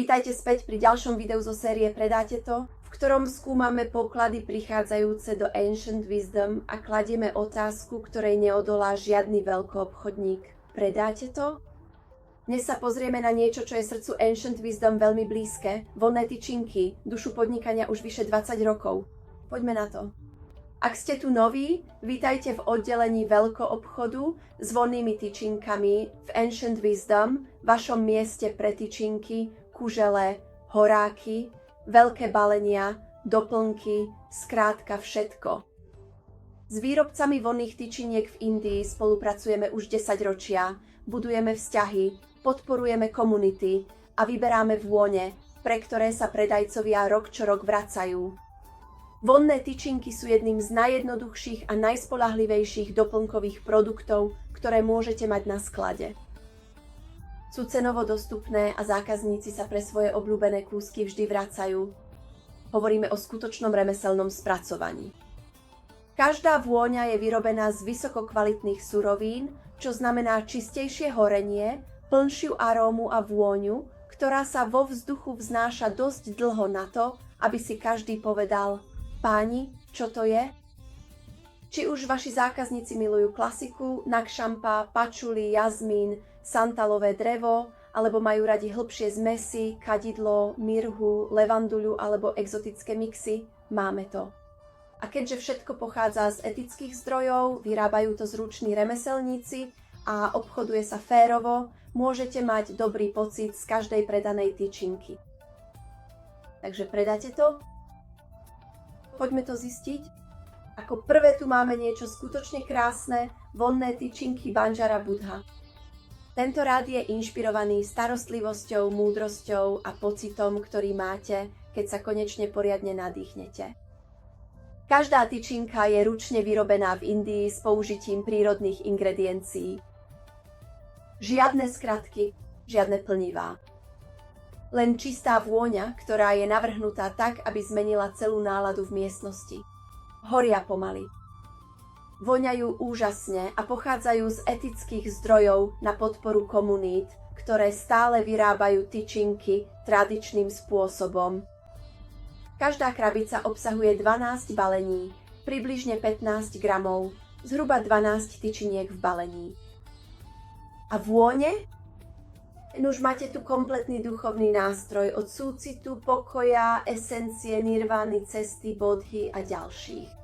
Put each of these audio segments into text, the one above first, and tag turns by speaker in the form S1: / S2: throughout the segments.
S1: Vítajte späť pri ďalšom videu zo série Predáte to, v ktorom skúmame poklady prichádzajúce do Ancient Wisdom a kladieme otázku, ktorej neodolá žiadny veľkoobchodník. Predáte to? Dnes sa pozrieme na niečo, čo je srdcu Ancient Wisdom veľmi blízke. Vonné tyčinky, dušu podnikania už vyše 20 rokov. Poďme na to. Ak ste tu noví, vítajte v oddelení veľkoobchodu s vonnými tyčinkami v Ancient Wisdom, vašom mieste pre tyčinky, kužele, horáky, veľké balenia, doplnky, skrátka všetko. S výrobcami vonných tyčiniek v Indii spolupracujeme už 10 ročia, budujeme vzťahy, podporujeme komunity a vyberáme vône, pre ktoré sa predajcovia rok čo rok vracajú. Vonné tyčinky sú jedným z najjednoduchších a najspoľahlivejších doplnkových produktov, ktoré môžete mať na sklade. Sú cenovo dostupné a zákazníci sa pre svoje obľúbené kúsky vždy vracajú. Hovoríme o skutočnom remeselnom spracovaní. Každá vôňa je vyrobená z vysokokvalitných surovín, čo znamená čistejšie horenie, plnšiu arómu a vôňu, ktorá sa vo vzduchu vznáša dosť dlho na to, aby si každý povedal: páni, čo to je? Či už vaši zákazníci milujú klasiku, nakšampa, pačuli, jazmín, santalové drevo, alebo majú radi hlbšie zmesy, kadidlo, mirhu, levanduľu alebo exotické mixy, máme to. A keďže všetko pochádza z etických zdrojov, vyrábajú to zruční remeselníci a obchoduje sa férovo, môžete mať dobrý pocit z každej predanej tyčinky. Takže predáte to? Poďme to zistiť. Ako prvé tu máme niečo skutočne krásne, vonné tyčinky Banjara Buddha. Tento rád je inšpirovaný starostlivosťou, múdrosťou a pocitom, ktorý máte, keď sa konečne poriadne nadýchnete. Každá tyčinka je ručne vyrobená v Indii s použitím prírodných ingrediencií. Žiadne skratky, žiadne plnivá. Len čistá vôňa, ktorá je navrhnutá tak, aby zmenila celú náladu v miestnosti. Horia pomaly. Voňajú úžasne a pochádzajú z etických zdrojov na podporu komunít, ktoré stále vyrábajú tyčinky tradičným spôsobom. Každá krabica obsahuje 12 balení, približne 15 gramov, zhruba 12 tyčiniek v balení. A vône? Nuž máte tu kompletný duchovný nástroj od súcitu, pokoja, esencie, nirvány, cesty, bodhy a ďalších.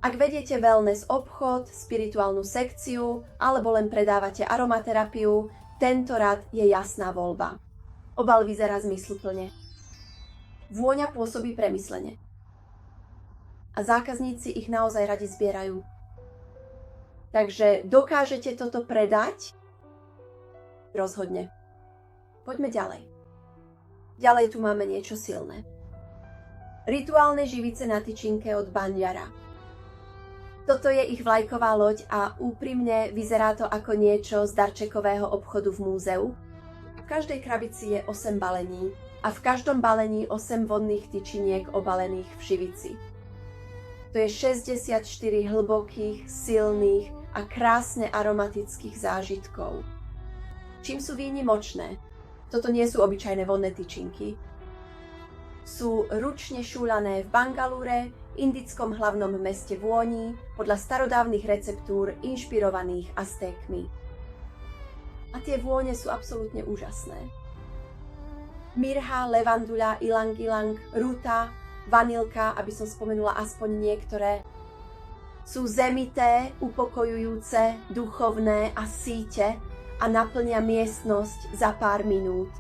S1: Ak vediete wellness obchod, spirituálnu sekciu alebo len predávate aromaterapiu, tento rad je jasná voľba. Obal vyzerá zmysluplne. Vôňa pôsobí premyslene. A zákazníci ich naozaj radi zbierajú. Takže dokážete toto predať? Rozhodne. Poďme ďalej. Ďalej tu máme niečo silné. Rituálne živice na tyčinke od Banjara. Toto je ich vlajková loď a úprimne vyzerá to ako niečo z darčekového obchodu v múzeu. V každej krabici je 8 balení a v každom balení 8 vonných tyčiniek obalených v šivici. To je 64 hlbokých, silných a krásne aromatických zážitkov. Čím sú výnimočné? Toto nie sú obyčajné vonné tyčinky. Sú ručne šúľané v Bangalúre, indickom hlavnom meste vôní, podľa starodávnych receptúr inšpirovaných Aztékmi. A tie vône sú absolútne úžasné. Mirha, levanduľa, ilang-ilang, ruta, vanilka, aby som spomenula aspoň niektoré, sú zemité, upokojujúce, duchovné a síte a naplnia miestnosť za pár minút.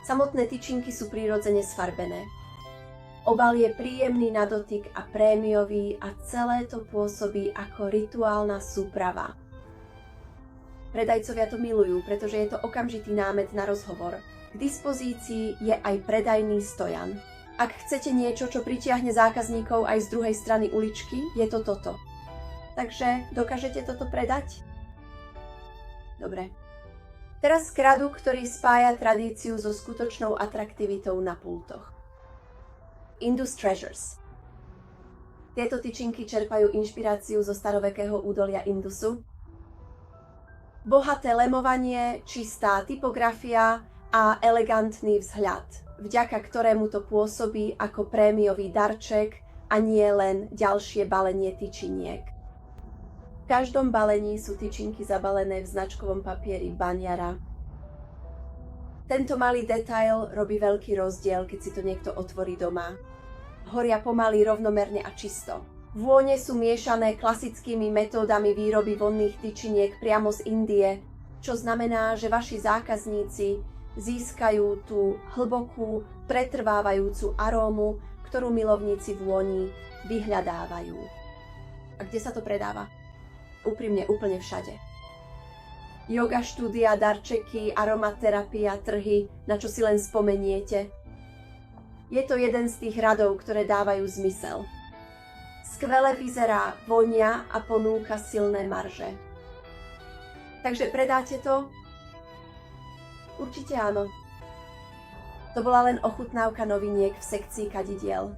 S1: Samotné tyčinky sú prirodzene sfarbené. Obal je príjemný na dotyk a prémiový a celé to pôsobí ako rituálna súprava. Predajcovia to milujú, pretože je to okamžitý námet na rozhovor. K dispozícii je aj predajný stojan. Ak chcete niečo, čo pritiahne zákazníkov aj z druhej strany uličky, je to toto. Takže dokážete toto predať? Dobre. Teraz skraduk, ktorý spája tradíciu so skutočnou atraktivitou na pultoch. Indus Treasures. Tieto tyčinky čerpajú inšpiráciu zo starovekého údolia Indusu. Bohaté lemovanie, čistá typografia, a elegantný vzhľad, vďaka ktorému to pôsobí ako prémiový darček a nie len ďalšie balenie tyčiniek. V každom balení sú tyčinky zabalené v značkovom papieri Banjara. Tento malý detail robí veľký rozdiel, keď si to niekto otvorí doma. Horia pomaly, rovnomerne a čisto. Vône sú miešané klasickými metódami výroby vonných tyčiniek priamo z Indie, čo znamená, že vaši zákazníci získajú tú hlbokú, pretrvávajúcu arómu, ktorú milovníci vôni vyhľadávajú. A kde sa to predáva? Úprimne úplne všade. Yoga štúdia, darčeky, aromaterapia, trhy, na čo si len spomeniete. Je to jeden z tých radov, ktoré dávajú zmysel. Skvele vyzerá, vonia a ponúka silné marže. Takže predáte to? Určite áno. To bola len ochutnávka noviniek v sekcii kadidiel.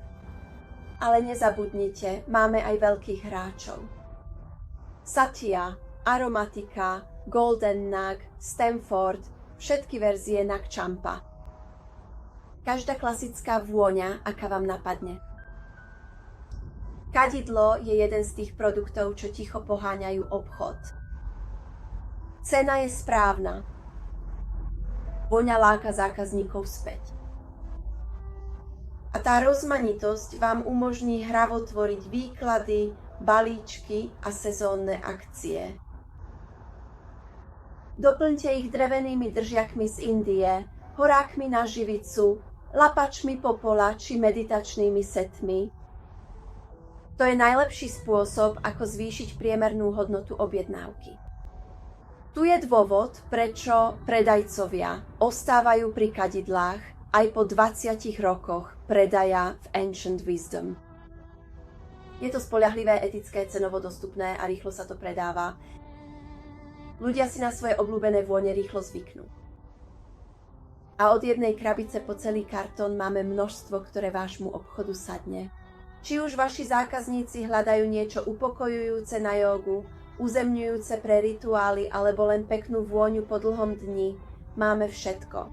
S1: Ale nezabudnite, máme aj veľkých hráčov. Satya, Aromatika, Golden Nug, Stanford, všetky verzie Nag Champa. Každá klasická vôňa, aká vám napadne. Kadidlo je jeden z tých produktov, čo ticho poháňajú obchod. Cena je správna. Vôňa láka zákazníkov späť. A tá rozmanitosť vám umožní hravo tvoriť výklady, balíčky a sezónne akcie. Doplňte ich drevenými držiakmi z Indie, horákmi na živicu, lapačmi popola či meditačnými setmi. To je najlepší spôsob, ako zvýšiť priemernú hodnotu objednávky. Tu je dôvod, prečo predajcovia ostávajú pri kadidlách aj po 20 rokoch predaja v Ancient Wisdom. Je to spoľahlivé, etické, cenovo dostupné a rýchlo sa to predáva. Ľudia si na svoje obľúbené vône rýchlo zvyknú. A od jednej krabice po celý kartón máme množstvo, ktoré vášmu obchodu sadne. Či už vaši zákazníci hľadajú niečo upokojujúce na jogu, uzemňujúce pre rituály alebo len peknú vôňu po dlhom dni, máme všetko.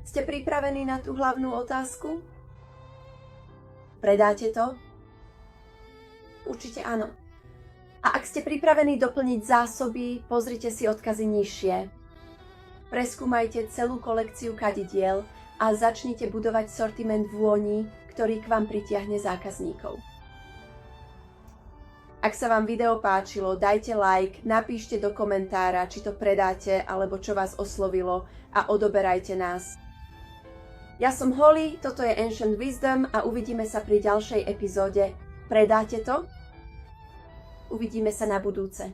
S1: Ste pripravení na tú hlavnú otázku? Predáte to? Určite áno. A ak ste pripravení doplniť zásoby, pozrite si odkazy nižšie. Preskúmajte celú kolekciu kadidiel a začnite budovať sortiment vôní, ktorý k vám pritiahne zákazníkov. Ak sa vám video páčilo, dajte like, napíšte do komentára, či to predáte, alebo čo vás oslovilo a odoberajte nás. Ja som Holly, toto je Ancient Wisdom a uvidíme sa pri ďalšej epizóde. Predáte to? Uvidíme sa na budúce.